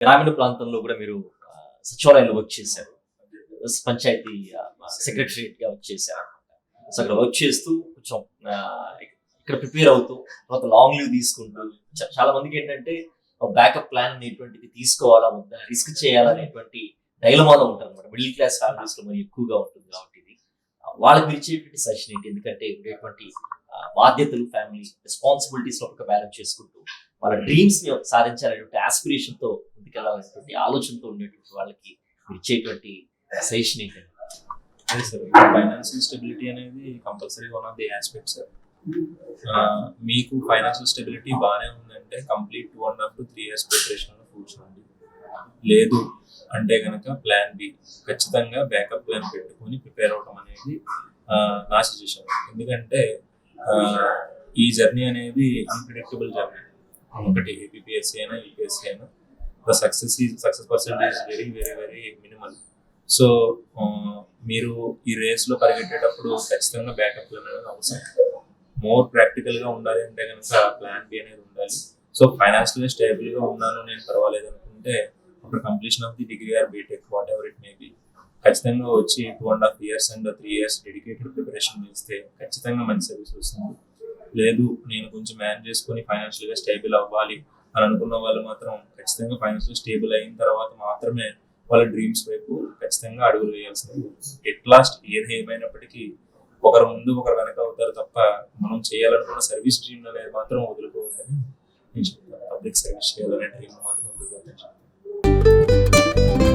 గ్రామీణ ప్రాంతంలో కూడా మీరు సచివాలయంలో వర్క్ చేశారు. పంచాయతీ సెక్రటరియట్‌గా వర్క్ చేశారు. సో, అక్కడ వర్క్ చేస్తూ కొంచెం ఇక్కడ ప్రిపేర్ అవుతూ తర్వాత లాంగ్ లీవ్ తీసుకుంటూ చాలా మందికేంటంటే బ్యాకప్ ప్లాన్ అనేటువంటిది తీసుకోవాలా వద్దా, రిస్క్ చేయాలా అనేటువంటి డైలమాలో ఉంటారన్నమాట. మిడిల్ క్లాస్ ఫ్యామిలీస్‌లో మరి ఎక్కువగా ఉంటుంది కాబట్టి ఇది. వాళ్ళకి మీరు ఇచ్చేటువంటి సజెషన్ ఏంటి? ఎందుకంటే ఉండేటువంటి బాధ్యతలు, ఫ్యామిలీ రెస్పాన్సిబిలిటీస్‌లో ఒక బ్యాలెన్స్ చేసుకుంటూ వాళ్ళ డ్రీమ్స్‌ని సాధించాలనేటువంటి యాస్పిరేషన్‌తో ముందుకెళ్ళాలనేటువంటి ఆలోచనతో ఉండేటువంటి వాళ్ళకి మీరు ఇచ్చేటువంటి సజెషన్ ఏంటండి? అదే సార్, ఫైనాన్షియల్ స్టెబిలిటీ అనేది compulsory one of the aspects sir. మీకు ఫైనాన్షియల్ స్టెబిలిటీ బాగానే ఉందంటే కంప్లీట్ 2.5 to 3 years ప్రిపరేషన్లో కూర్చోండి. లేదు అంటే కనుక ప్లాన్ బి, ఖచ్చితంగా బ్యాకప్ ప్లాన్ పెట్టుకొని ప్రిపేర్ అవడం అనేది నా సజెషన్. ఎందుకంటే ఈ జర్నీ అనేది అన్ప్రిడిక్టబుల్ జర్నీ. ఒకటి ఏపీఎస్సీ అయినా యూపీఎస్సీ అయినా success percentage very very very minimal. So మీరు ఈ రేస్లో పరిగెట్టేటప్పుడు ఖచ్చితంగా బ్యాకప్ ప్లాన్ అనేది అవసరం. మోర్ ప్రాక్టికల్గా ఉండాలి అంటే కనుక ప్లాన్ బి అనేది ఉండాలి. సో ఫైనాన్షియల్గా స్టేబుల్గా ఉన్నాను, నేను పర్వాలేదు అనుకుంటే after completion of the degree or BTech whatever it may be ఖచ్చితంగా వచ్చి 2.5 years and 3 years dedicated preparation చేస్తే ఖచ్చితంగా మంచి సర్వీస్ వస్తుంది. లేదు నేను కొంచెం మేనేజ్ చేసుకొని ఫైనాన్షియల్గా స్టేబుల్ అవ్వాలి అని అనుకున్న వాళ్ళు మాత్రం ఖచ్చితంగా ఫైనాన్షియల్ స్టేబుల్ అయిన తర్వాత మాత్రమే వాళ్ళ డ్రీమ్స్ వైపు ఖచ్చితంగా అడుగులు వేయాల్సింది. ఎట్ లాస్ట్ ఏది ఏమైనప్పటికీ ఒకరు ముందు ఒకరు వెనక అవుతారు తప్ప మనం చేయాలనుకున్న సర్వీస్ డ్రీమ్ అనేది మాత్రం వదులుకోవద్దని నేను చెప్తాను. పబ్లిక్ సర్వీస్ చేయాలనే డ్రీమ్ మాత్రం వదులుకోవద్దని చెప్తాను.